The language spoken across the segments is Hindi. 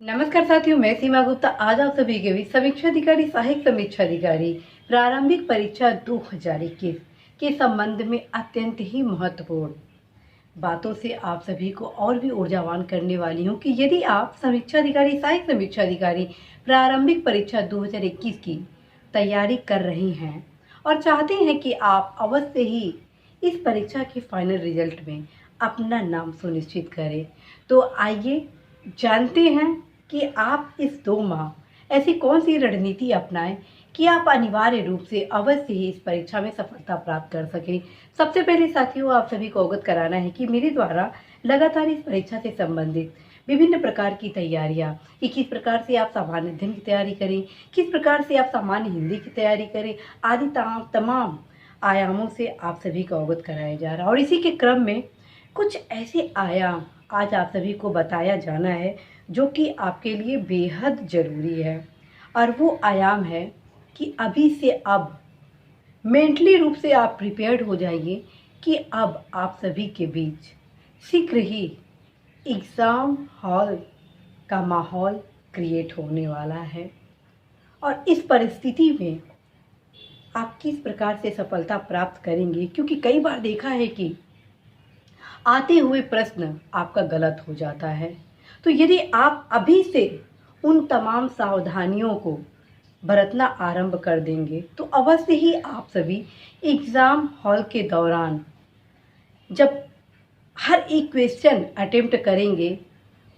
नमस्कार साथियों, मैं सीमा गुप्ता आज आप सभी के बीच समीक्षा अधिकारी सहायक समीक्षा अधिकारी प्रारंभिक परीक्षा 2021 के संबंध में अत्यंत ही महत्वपूर्ण बातों से आप सभी को और भी ऊर्जावान करने वाली हूं कि यदि आप समीक्षा अधिकारी सहायक समीक्षा अधिकारी प्रारंभिक परीक्षा 2021 की तैयारी कर रही हैं और चाहते हैं कि आप अवश्य ही इस परीक्षा के फाइनल रिजल्ट में अपना नाम सुनिश्चित करें, तो आइए जानते हैं कि आप इस 2 माह ऐसी कौन सी रणनीति अपनाएं कि आप अनिवार्य रूप से अवश्य ही इस परीक्षा में सफलता प्राप्त कर सकें। सबसे पहले साथियों, आप सभी को अवगत कराना है कि मेरे द्वारा लगातार इस परीक्षा से संबंधित विभिन्न प्रकार की तैयारियां कि किस प्रकार से आप सामान्य अध्ययन की तैयारी करें, किस प्रकार से आप सामान्य हिंदी की तैयारी करें आदि तमाम आयामों से आप सभी को अवगत कराया जा रहा है। और इसी के क्रम में कुछ ऐसे आयाम आज आप सभी को बताया जाना है जो कि आपके लिए बेहद ज़रूरी है। और वो आयाम है कि अभी से अब मेंटली रूप से आप प्रिपेयर्ड हो जाइए कि अब आप सभी के बीच शीघ्र ही एग्ज़ाम हॉल का माहौल क्रिएट होने वाला है। और इस परिस्थिति में आप किस प्रकार से सफलता प्राप्त करेंगे, क्योंकि कई बार देखा है कि आते हुए प्रश्न आपका गलत हो जाता है। तो यदि आप अभी से उन तमाम सावधानियों को बरतना आरंभ कर देंगे तो अवश्य ही आप सभी एग्ज़ाम हॉल के दौरान जब हर एक क्वेश्चन अटेम्प्ट करेंगे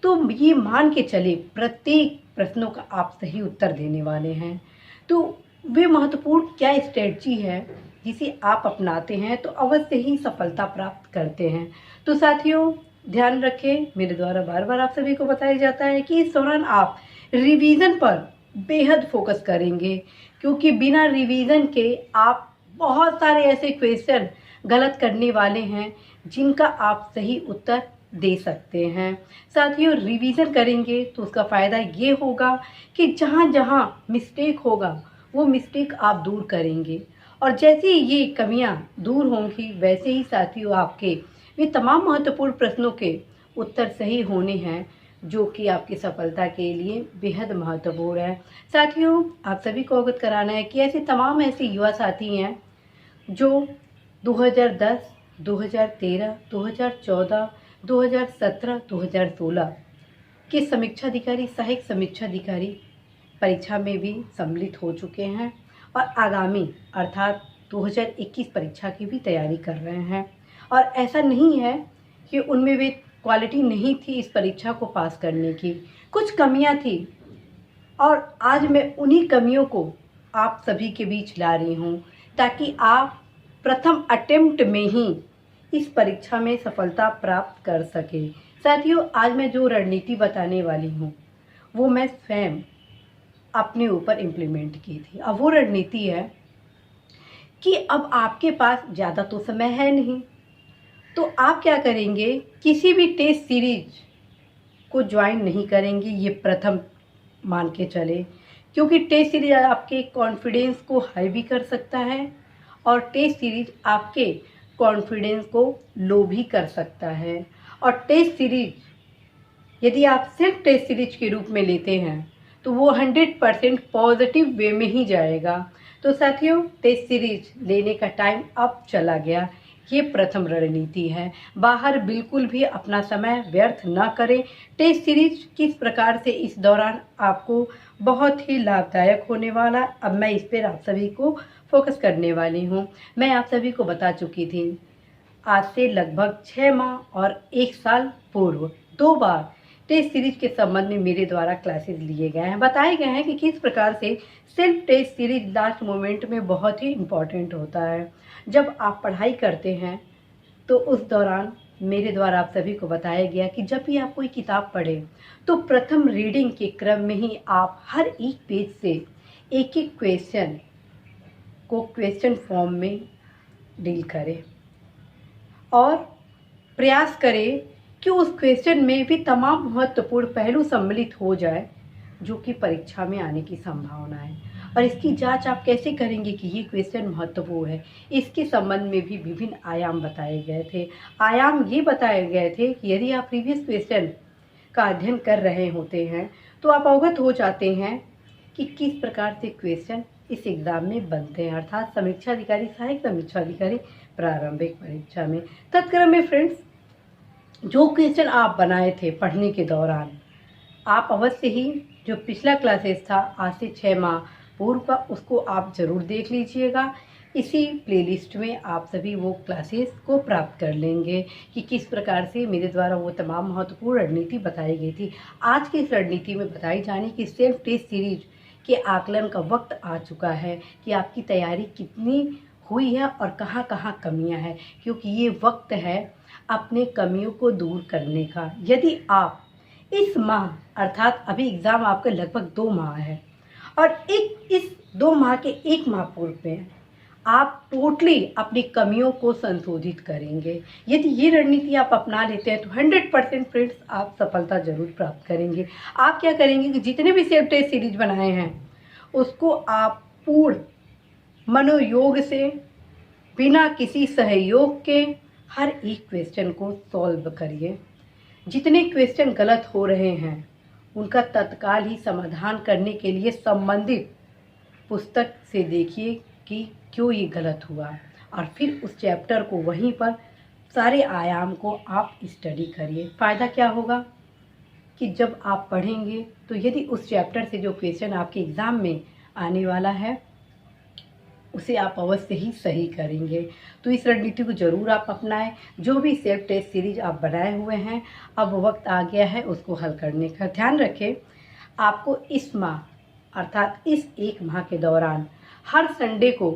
तो ये मान के चले प्रत्येक प्रश्नों का आप सही उत्तर देने वाले हैं। तो वे महत्वपूर्ण क्या स्ट्रेटजी है जिसे आप अपनाते हैं तो अवश्य ही सफलता प्राप्त करते हैं। तो साथियों ध्यान रखें, मेरे द्वारा बार बार आप सभी को बताया जाता है कि इस दौरान आप रिवीजन पर बेहद फोकस करेंगे, क्योंकि बिना रिवीजन के आप बहुत सारे ऐसे क्वेश्चन गलत करने वाले हैं जिनका आप सही उत्तर दे सकते हैं। साथियों रिवीजन करेंगे तो उसका फ़ायदा ये होगा कि जहाँ जहाँ मिस्टेक होगा वो मिस्टेक आप दूर करेंगे, और जैसे ये कमियां दूर होंगी वैसे ही साथियों आपके वे तमाम महत्वपूर्ण प्रश्नों के उत्तर सही होने हैं जो कि आपकी सफलता के लिए बेहद महत्वपूर्ण है। साथियों आप सभी को अवगत कराना है कि ऐसे युवा साथी हैं जो 2010, 2013, 2014, 2017, 2016 के समीक्षा अधिकारी सहायक समीक्षा अधिकारी परीक्षा में भी सम्मिलित हो चुके हैं और आगामी अर्थात 2021 परीक्षा की भी तैयारी कर रहे हैं। और ऐसा नहीं है कि उनमें वे क्वालिटी नहीं थी इस परीक्षा को पास करने की, कुछ कमियां थी और आज मैं उन्हीं कमियों को आप सभी के बीच ला रही हूं ताकि आप प्रथम अटेम्प्ट में ही इस परीक्षा में सफलता प्राप्त कर सके। साथियों आज मैं जो रणनीति बताने वाली हूँ वो मैं स्वयं अपने ऊपर इम्प्लीमेंट की थी। अब वो रणनीति है कि अब आपके पास ज़्यादा तो समय है नहीं, तो आप क्या करेंगे, किसी भी टेस्ट सीरीज को ज्वाइन नहीं करेंगे, ये प्रथम मान के चले, क्योंकि टेस्ट सीरीज आपके कॉन्फिडेंस को हाई भी कर सकता है और टेस्ट सीरीज आपके कॉन्फिडेंस को लो भी कर सकता है। और टेस्ट सीरीज यदि आप सिर्फ टेस्ट सीरीज के रूप में लेते हैं तो वो 100% पॉजिटिव वे में ही जाएगा। तो साथियों टेस्ट सीरीज लेने का टाइम अब चला गया, ये प्रथम रणनीति है। बाहर बिल्कुल भी अपना समय व्यर्थ ना करें। टेस्ट सीरीज किस प्रकार से इस दौरान आपको बहुत ही लाभदायक होने वाला, अब मैं इस पर आप सभी को फोकस करने वाली हूँ। मैं आप सभी को बता चुकी थी आज से लगभग 6 माह और 1 साल पूर्व 2 बार टेस्ट सीरीज के संबंध में मेरे द्वारा क्लासेस लिए गए हैं, बताए गए हैं कि किस प्रकार से self test series last moment में बहुत ही इम्पॉर्टेंट होता है। जब आप पढ़ाई करते हैं तो उस दौरान मेरे द्वारा आप सभी को बताया गया कि जब भी आप कोई किताब पढ़ें तो प्रथम रीडिंग के क्रम में ही आप हर एक पेज से एक एक क्वेश्चन को क्वेश्चन फॉर्म में डील करें और प्रयास करें कि उस क्वेश्चन में भी तमाम महत्वपूर्ण पहलू सम्मिलित हो जाए जो कि परीक्षा में आने की संभावना है। और इसकी जांच आप कैसे करेंगे कि ये क्वेश्चन महत्वपूर्ण है, इसके संबंध में भी विभिन्न आयाम बताए गए थे। आयाम ये बताए गए थे कि यदि आप प्रीवियस क्वेश्चन का अध्ययन कर रहे होते हैं तो आप अवगत हो जाते हैं कि किस प्रकार से क्वेश्चन इस एग्ज़ाम में बनते हैं, अर्थात समीक्षा अधिकारी, सहायक समीक्षा अधिकारी प्रारंभिक परीक्षा में। तत्क्रम में फ्रेंड्स, जो क्वेश्चन आप बनाए थे पढ़ने के दौरान, आप अवश्य ही जो पिछला क्लासेस था आज से 6 माह पूर्व का, उसको आप ज़रूर देख लीजिएगा। इसी प्लेलिस्ट में आप सभी वो क्लासेस को प्राप्त कर लेंगे कि किस प्रकार से मेरे द्वारा वो तमाम महत्वपूर्ण रणनीति बताई गई थी। आज की इस रणनीति में बताई जाने की सेल्फ टेस्ट सीरीज के आकलन का वक्त आ चुका है कि आपकी तैयारी कितनी हुई है और कहाँ कहाँ कमियाँ हैं, क्योंकि ये वक्त है अपने कमियों को दूर करने का। यदि आप इस माह, अर्थात अभी एग्ज़ाम आपका लगभग 2 माह है और इस 2 माह के 1 माह पूर्व में आप टोटली अपनी कमियों को संशोधित करेंगे। यदि ये रणनीति आप अपना लेते हैं तो 100% फ्रेंड्स आप सफलता जरूर प्राप्त करेंगे। आप क्या करेंगे कि जितने भी सेल्फ टेस्ट सीरीज बनाए हैं उसको आप पूर्ण मनोयोग से, बिना किसी सहयोग के हर एक क्वेश्चन को सॉल्व करिए। जितने क्वेश्चन गलत हो रहे हैं उनका तत्काल ही समाधान करने के लिए संबंधित पुस्तक से देखिए कि क्यों ये गलत हुआ, और फिर उस चैप्टर को वहीं पर सारे आयाम को आप स्टडी करिए। फ़ायदा क्या होगा कि जब आप पढ़ेंगे तो यदि उस चैप्टर से जो क्वेश्चन आपके एग्ज़ाम में आने वाला है उसे आप अवश्य ही सही करेंगे। तो इस रणनीति को ज़रूर आप अपनाएं। जो भी सेल्फ टेस्ट सीरीज आप बनाए हुए हैं, अब वक्त आ गया है उसको हल करने का। ध्यान रखें, आपको इस माह, अर्थात इस 1 माह के दौरान हर संडे को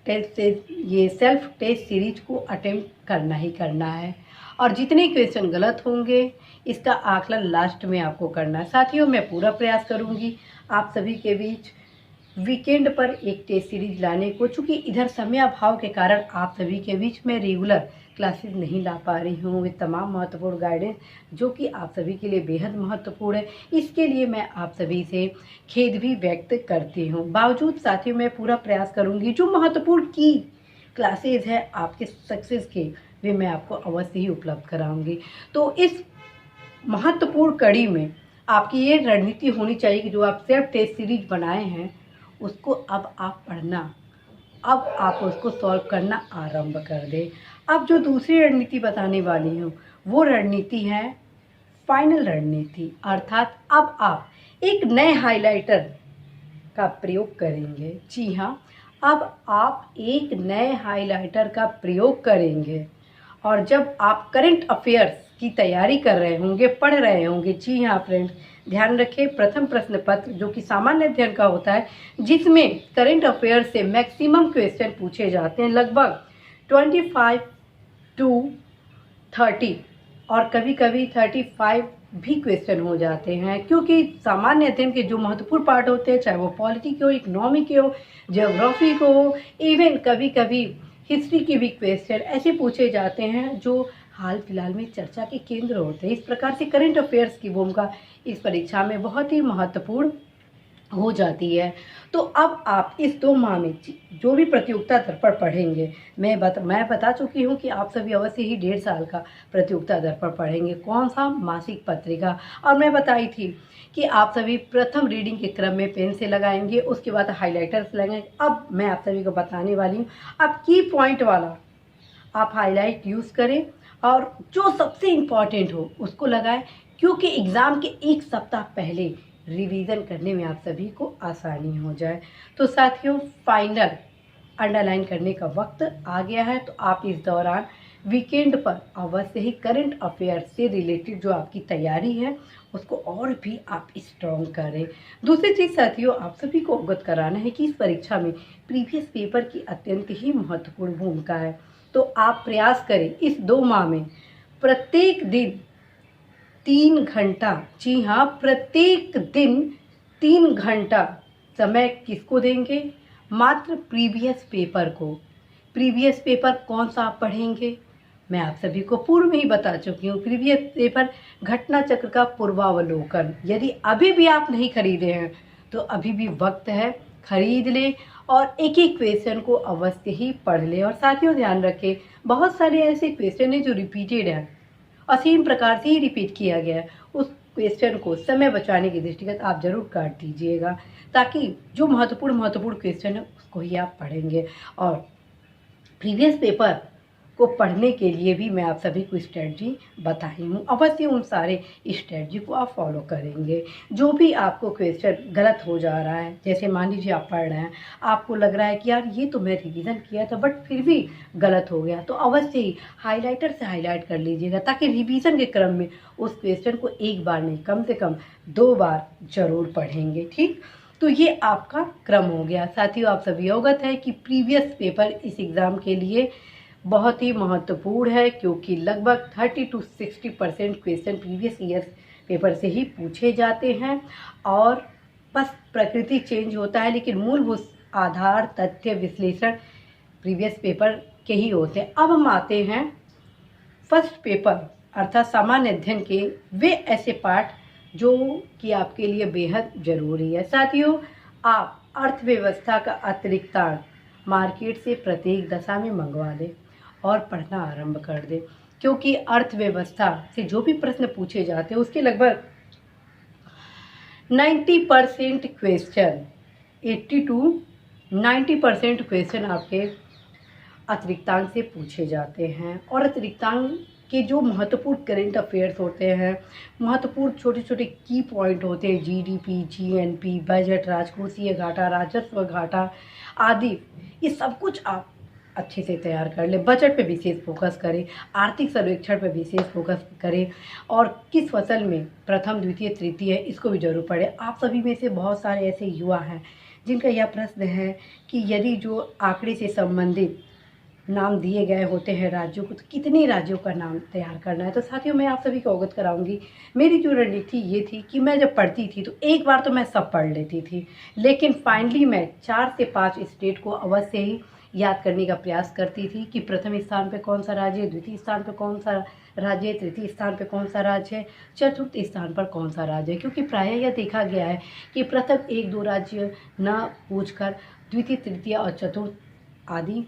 ये सेल्फ टेस्ट सीरीज को अटेम्प्ट करना ही करना है, और जितने क्वेश्चन गलत होंगे इसका आकलन लास्ट में आपको करना है। साथियों, मैं पूरा प्रयास करूंगी आप सभी के बीच वीकेंड पर एक टेस्ट सीरीज लाने को। चूँकि इधर समय अभाव के कारण आप सभी के बीच में रेगुलर क्लासेस नहीं ला पा रही हूँ, वे तमाम महत्वपूर्ण गाइडेंस जो कि आप सभी के लिए बेहद महत्वपूर्ण है, इसके लिए मैं आप सभी से खेद भी व्यक्त करती हूँ। बावजूद साथियों, मैं पूरा प्रयास करूँगी जो महत्वपूर्ण की क्लासेस है आपके सक्सेस के, वे मैं आपको अवश्य ही उपलब्ध कराऊँगी। तो इस महत्वपूर्ण कड़ी में आपकी ये रणनीति होनी चाहिए कि जो आप सेल्फ टेस्ट सीरीज बनाए हैं उसको अब आप पढ़ना, अब आप उसको सॉल्व करना आरंभ कर दें। अब जो दूसरी रणनीति बताने वाली हूँ वो रणनीति है फाइनल रणनीति, अर्थात अब आप एक नए हाइलाइटर का प्रयोग करेंगे। जी हाँ, अब आप एक नए हाइलाइटर का प्रयोग करेंगे, और जब आप करंट अफेयर्स की तैयारी कर रहे होंगे, पढ़ रहे होंगे, जी हाँ फ्रेंड्स, ध्यान रखें, प्रथम प्रश्न पत्र जो कि सामान्य अध्ययन का होता है, जिसमें करंट अफेयर्स से मैक्सिमम क्वेश्चन पूछे जाते हैं, लगभग 25 to 30 और कभी कभी 35 भी क्वेश्चन हो जाते हैं, क्योंकि सामान्य अध्ययन के जो महत्वपूर्ण पार्ट होते हैं, चाहे वो पॉलिटी के हो, इकोनॉमी के हो, ज्योग्राफी को हो, इवन कभी कभी हिस्ट्री के भी क्वेश्चन ऐसे पूछे जाते हैं जो हाल फिलहाल में चर्चा के केंद्र होते हैं। इस प्रकार से करंट अफेयर्स की भूमिका इस परीक्षा में बहुत ही महत्वपूर्ण हो जाती है। तो अब आप इस 2 माह में जो भी प्रतियोगिता दर्पण पढ़ेंगे, मैं बता चुकी हूँ कि आप सभी अवश्य ही 1.5 साल का प्रतियोगिता दर्पण पढ़ेंगे। कौन सा? मासिक पत्रिका। और मैं बताई थी कि आप सभी प्रथम रीडिंग के क्रम में पेन से लगाएंगे, उसके बाद हाइलाइटर्स लगाएंगे। अब मैं आप सभी को बताने वाली हूँ, अब की पॉइंट वाला आप हाईलाइट यूज़ करें और जो सबसे इम्पॉर्टेंट हो उसको लगाएं, क्योंकि एग्ज़ाम के 1 सप्ताह पहले रिवीजन करने में आप सभी को आसानी हो जाए। तो साथियों, फाइनल अंडरलाइन करने का वक्त आ गया है, तो आप इस दौरान वीकेंड पर अवश्य ही करंट अफेयर्स से रिलेटेड जो आपकी तैयारी है उसको और भी आप स्ट्रॉन्ग करें। दूसरी चीज़ साथियों, आप सभी को अवगत कराना है कि इस परीक्षा में प्रीवियस पेपर की अत्यंत ही महत्वपूर्ण भूमिका है। तो आप प्रयास करें इस 2 माह में प्रत्येक दिन 3 घंटा, जी हाँ, प्रत्येक दिन 3 घंटा समय किसको देंगे? मात्र प्रीवियस पेपर को। प्रीवियस पेपर कौन सा आप पढ़ेंगे? मैं आप सभी को पूर्व में ही बता चुकी हूँ, प्रीवियस पेपर घटना चक्र का पूर्वावलोकन। यदि अभी भी आप नहीं खरीदे हैं तो अभी भी वक्त है, खरीद लें और एक एक क्वेश्चन को अवश्य ही पढ़ लें। और साथियों ध्यान रखें, बहुत सारे ऐसे क्वेश्चन हैं जो रिपीटेड हैं और सेम प्रकार से ही रिपीट किया गया है, उस क्वेश्चन को समय बचाने की दृष्टिगत आप जरूर काट दीजिएगा, ताकि जो महत्वपूर्ण क्वेश्चन है उसको ही आप पढ़ेंगे। और प्रीवियस पेपर को पढ़ने के लिए भी मैं आप सभी को स्ट्रेटजी बताई हूँ। अवश्य उन सारे स्ट्रेटजी को आप फॉलो करेंगे। जो भी आपको क्वेश्चन गलत हो जा रहा है, जैसे मान लीजिए आप पढ़ रहे हैं, आपको लग रहा है कि यार ये तो मैं रिवीजन किया था बट फिर भी गलत हो गया, तो अवश्य ही हाईलाइटर से हाईलाइट कर लीजिएगा, ताकि रिवीजन के क्रम में उस क्वेश्चन को एक बार नहीं, कम से कम 2 बार जरूर पढ़ेंगे। ठीक, तो ये आपका क्रम हो गया। साथियों, आप सभी अवगत है कि प्रीवियस पेपर इस एग्ज़ाम के लिए बहुत ही महत्वपूर्ण है, क्योंकि लगभग 30 to 60% question previous year paper से ही पूछे जाते हैं। और बस प्रकृति चेंज होता है, लेकिन मूलभूत आधार, तथ्य, विश्लेषण प्रीवियस पेपर के ही होते हैं। अब हम आते हैं फर्स्ट पेपर अर्थात सामान्य अध्ययन के वे ऐसे पाठ जो कि आपके लिए बेहद ज़रूरी है। साथियों, आप अर्थव्यवस्था का अतिरिक्तांश मार्केट से प्रत्येक दशा में मंगवा दें और पढ़ना आरंभ कर दें, क्योंकि अर्थव्यवस्था से जो भी प्रश्न पूछे जाते हैं उसके लगभग 90% क्वेश्चन, 80 to 90% क्वेश्चन आपके अतिरिक्तांश से पूछे जाते हैं। और अतिरिक्तांश के जो महत्वपूर्ण करेंट अफेयर्स होते हैं, महत्वपूर्ण छोटे छोटे की पॉइंट होते हैं, जीडीपी, जीएनपी, बजट, राजकोषीय घाटा, राजस्व घाटा आदि, ये सब कुछ आप अच्छे से तैयार कर लें। बजट पे विशेष फोकस करें, आर्थिक सर्वेक्षण पे विशेष फोकस करें, और किस फसल में प्रथम, द्वितीय, तृतीय है इसको भी जरूर पढ़ें। आप सभी में से बहुत सारे ऐसे युवा हैं जिनका यह प्रश्न है कि यदि जो आंकड़े से संबंधित नाम दिए गए होते हैं राज्यों को, तो कितने राज्यों का नाम तैयार करना है। तो साथियों, मैं आप सभी को अवगत कराऊंगी। मेरी जो रणनीति ये थी कि मैं जब पढ़ती थी तो एक बार तो मैं सब पढ़ लेती थी, लेकिन फाइनली मैं 4 से 5 स्टेट को अवश्य ही याद करने का प्रयास करती थी कि प्रथम स्थान पे कौन सा राज्य है, द्वितीय स्थान पे कौन सा राज्य है, तृतीय स्थान पे कौन सा राज्य है, चतुर्थ स्थान पर कौन सा राज्य है। क्योंकि प्रायः यह देखा गया है कि प्रथम 1-2 राज्य न पूछकर द्वितीय, तृतीय और चतुर्थ आदि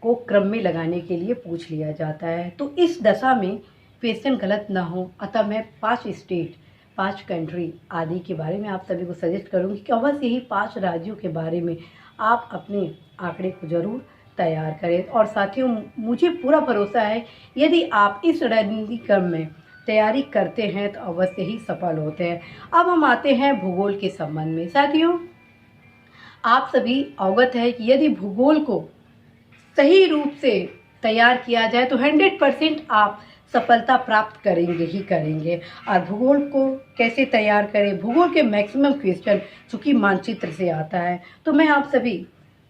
को क्रम में लगाने के लिए पूछ लिया जाता है। तो इस दशा में क्वेश्चन गलत ना हो, अतः मैं 5 स्टेट, 5 कंट्री आदि के बारे में आप सभी को सजेस्ट करूंगी कि अवश्य ही 5 राज्यों के बारे में आप अपने आंकड़े को जरूर तैयार करें। और साथियों, मुझे पूरा भरोसा है यदि आप इस रणनीति क्रम में तैयारी करते हैं तो अवश्य ही सफल होते हैं। अब हम आते हैं भूगोल के संबंध में। साथियों, आप सभी अवगत है कि यदि भूगोल को सही रूप से तैयार किया जाए तो 100% आप सफलता प्राप्त करेंगे ही करेंगे। और भूगोल को कैसे तैयार करें? भूगोल के मैक्सिमम क्वेश्चन चूँकि मानचित्र से आता है, तो मैं आप सभी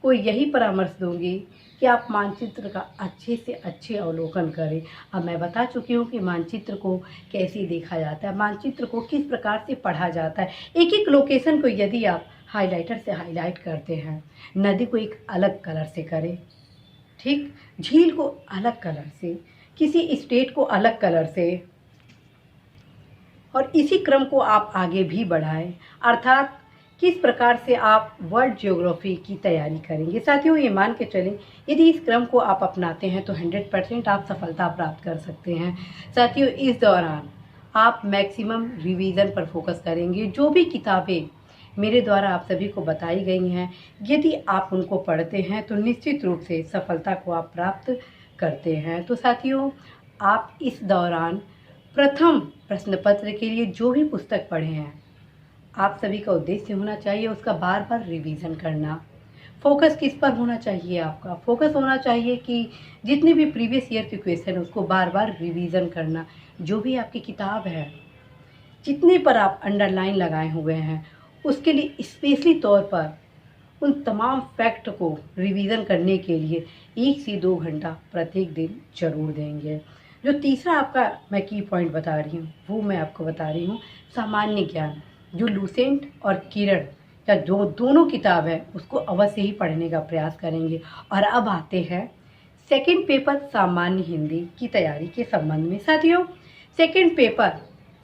को यही परामर्श दूंगी कि आप मानचित्र का अच्छे से अच्छे अवलोकन करें। अब मैं बता चुकी हूँ कि मानचित्र को कैसे देखा जाता है, मानचित्र को किस प्रकार से पढ़ा जाता है। एक एक लोकेशन को यदि आप हाइलाइटर से हाईलाइट करते हैं, नदी को एक अलग कलर से करें, ठीक, झील को अलग कलर से, किसी स्टेट को अलग कलर से, और इसी क्रम को आप आगे भी बढ़ाएं। अर्थात किस प्रकार से आप वर्ल्ड ज्योग्राफी की तैयारी करेंगे। साथियों, ये मान के चलें यदि इस क्रम को आप अपनाते हैं तो 100% आप सफलता प्राप्त कर सकते हैं। साथियों, इस दौरान आप मैक्सिमम रिवीजन पर फोकस करेंगे। जो भी किताबें मेरे द्वारा आप सभी को बताई गई हैं, यदि आप उनको पढ़ते हैं तो निश्चित रूप से सफलता को आप प्राप्त करते हैं। तो साथियों, आप इस दौरान प्रथम प्रश्न पत्र के लिए जो भी पुस्तक पढ़े हैं, आप सभी का उद्देश्य होना चाहिए उसका बार बार रिवीजन करना। फोकस किस पर होना चाहिए? आपका फोकस होना चाहिए कि जितने भी प्रीवियस ईयर के क्वेश्चन है उसको बार बार रिवीजन करना। जो भी आपकी किताब है, जितने पर आप अंडरलाइन लगाए हुए हैं, उसके लिए स्पेशली तौर पर उन तमाम फैक्ट को रिवीजन करने के लिए 1 से 2 घंटा प्रत्येक दिन जरूर देंगे। जो तीसरा आपका मैं की पॉइंट बता रही हूँ वो मैं आपको बता रही हूँ सामान्य ज्ञान। जो लूसेंट और किरण का जो दोनों किताब है उसको अवश्य ही पढ़ने का प्रयास करेंगे। और अब आते हैं सेकंड पेपर सामान्य हिंदी की तैयारी के संबंध में। साथियों, सेकंड पेपर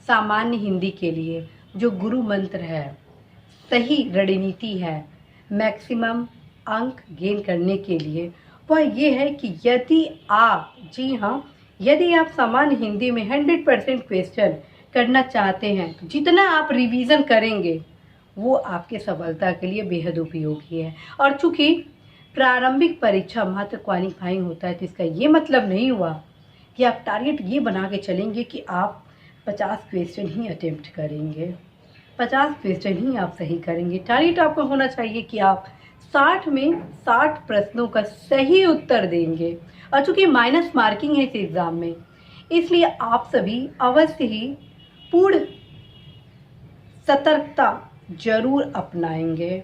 सामान्य हिंदी के लिए जो गुरु मंत्र है, सही रणनीति है मैक्सिमम अंक गेन करने के लिए, वह ये है कि यदि आप, जी हाँ, यदि आप सामान्य हिंदी में 100% क्वेश्चन करना चाहते हैं तो जितना आप रिवीजन करेंगे वो आपके सफलता के लिए बेहद उपयोगी है। और चूंकि प्रारंभिक परीक्षा मात्र क्वालिफाइंग होता है तो इसका ये मतलब नहीं हुआ कि आप टारगेट ये बना के चलेंगे कि आप 50 क्वेश्चन ही अटेम्प्ट करेंगे, 50 क्वेश्चन ही आप सही करेंगे। टारगेट आपका होना चाहिए कि आप 60 में 60 प्रश्नों का सही उत्तर देंगे। और चूंकि माइनस मार्किंग है इस एग्ज़ाम में, इसलिए आप सभी अवश्य ही पूर्ण सतर्कता जरूर अपनाएंगे।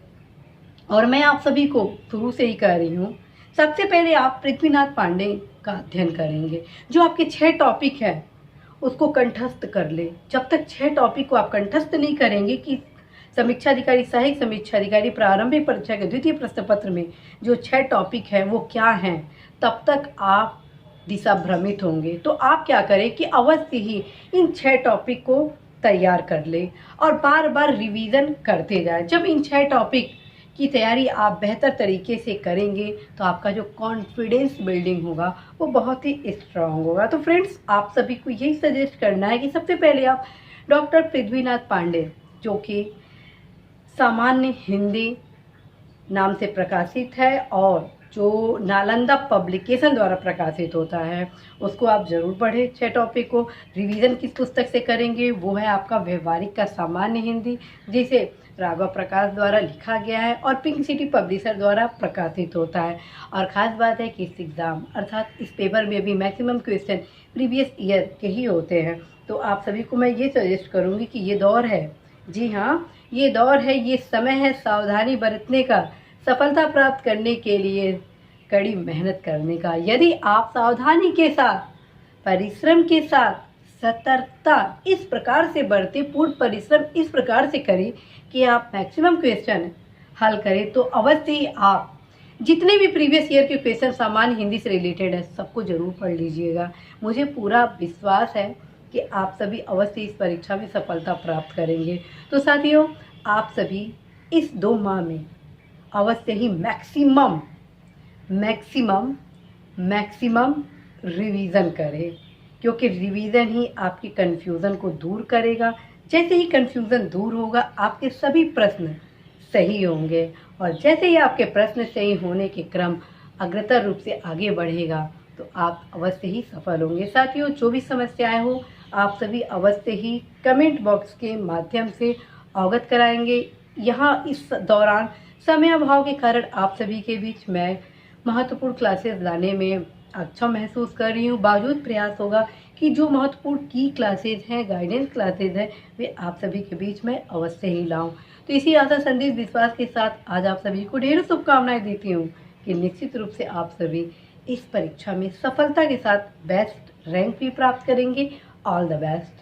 और मैं आप सभी को शुरू से ही कह रही हूँ, सबसे पहले आप पृथ्वीनाथ पांडे का अध्ययन करेंगे। जो आपके 6 टॉपिक हैं उसको कंठस्थ कर ले। जब तक 6 टॉपिक को आप कंठस्थ नहीं करेंगे कि समीक्षा अधिकारी, सहायक समीक्षा अधिकारी प्रारंभिक परीक्षा के द्वितीय प्रश्न पत्र में जो 6 टॉपिक हैं वो क्या हैं, तब तक आप दिशा भ्रमित होंगे। तो आप क्या करें कि अवश्य ही इन 6 टॉपिक को तैयार कर ले और बार बार रिवीजन करते जाएं। जब इन 6 टॉपिक की तैयारी आप बेहतर तरीके से करेंगे तो आपका जो कॉन्फिडेंस बिल्डिंग होगा वो बहुत ही स्ट्रांग होगा। तो फ्रेंड्स, आप सभी को यही सजेस्ट करना है कि सबसे पहले आप डॉक्टर पृथ्वीनाथ पांडे, जो कि सामान्य हिंदी नाम से प्रकाशित है और जो नालंदा पब्लिकेशन द्वारा प्रकाशित होता है, उसको आप ज़रूर पढ़ें। 6 टॉपिक को रिवीजन किस पुस्तक से करेंगे, वो है आपका व्यवहारिक का सामान्य हिंदी, जिसे राघव प्रकाश द्वारा लिखा गया है और पिंक सिटी पब्लिशर द्वारा प्रकाशित होता है। और ख़ास बात है कि इस एग्ज़ाम अर्थात इस पेपर में भी मैक्सिमम क्वेश्चन प्रीवियस ईयर के ही होते हैं। तो आप सभी को मैं ये सजेस्ट करूँगी कि ये दौर है, जी हाँ, ये दौर है, ये समय है सावधानी बरतने का, सफलता प्राप्त करने के लिए कड़ी मेहनत करने का। यदि आप सावधानी के साथ, परिश्रम के साथ, सतर्कता इस प्रकार से बरते, पूर्ण परिश्रम इस प्रकार से करें कि आप मैक्सिमम क्वेश्चन हल करें, तो अवश्य ही आप जितने भी प्रीवियस ईयर के क्वेश्चन सामान्य हिंदी से रिलेटेड है सबको जरूर पढ़ लीजिएगा। मुझे पूरा विश्वास है कि आप सभी अवश्य इस परीक्षा में सफलता प्राप्त करेंगे। तो साथियों, आप सभी इस 2 माह में अवश्य ही मैक्सिमम रिवीजन करें, क्योंकि रिवीजन ही आपकी कन्फ्यूज़न को दूर करेगा। जैसे ही कन्फ्यूज़न दूर होगा आपके सभी प्रश्न सही होंगे और जैसे ही आपके प्रश्न सही होने के क्रम अग्रतर रूप से आगे बढ़ेगा तो आप अवश्य ही सफल होंगे। साथियों, जो भी समस्याएं हो आप सभी अवश्य ही कमेंट बॉक्स के माध्यम से अवगत कराएंगे। यहाँ इस दौरान समय अभाव के कारण आप सभी के बीच मैं महत्वपूर्ण क्लासेस लाने में अक्षम महसूस कर रही हूँ। बावजूद प्रयास होगा कि जो महत्वपूर्ण की क्लासेज हैं, गाइडेंस क्लासेज हैं, वे आप सभी के बीच में अवश्य ही लाऊं। तो इसी आशा, संदेश, विश्वास के साथ आज आप सभी को ढेरों शुभकामनाएं देती हूँ कि निश्चित रूप से आप सभी इस परीक्षा में सफलता के साथ बेस्ट रैंक भी प्राप्त करेंगे। All the best.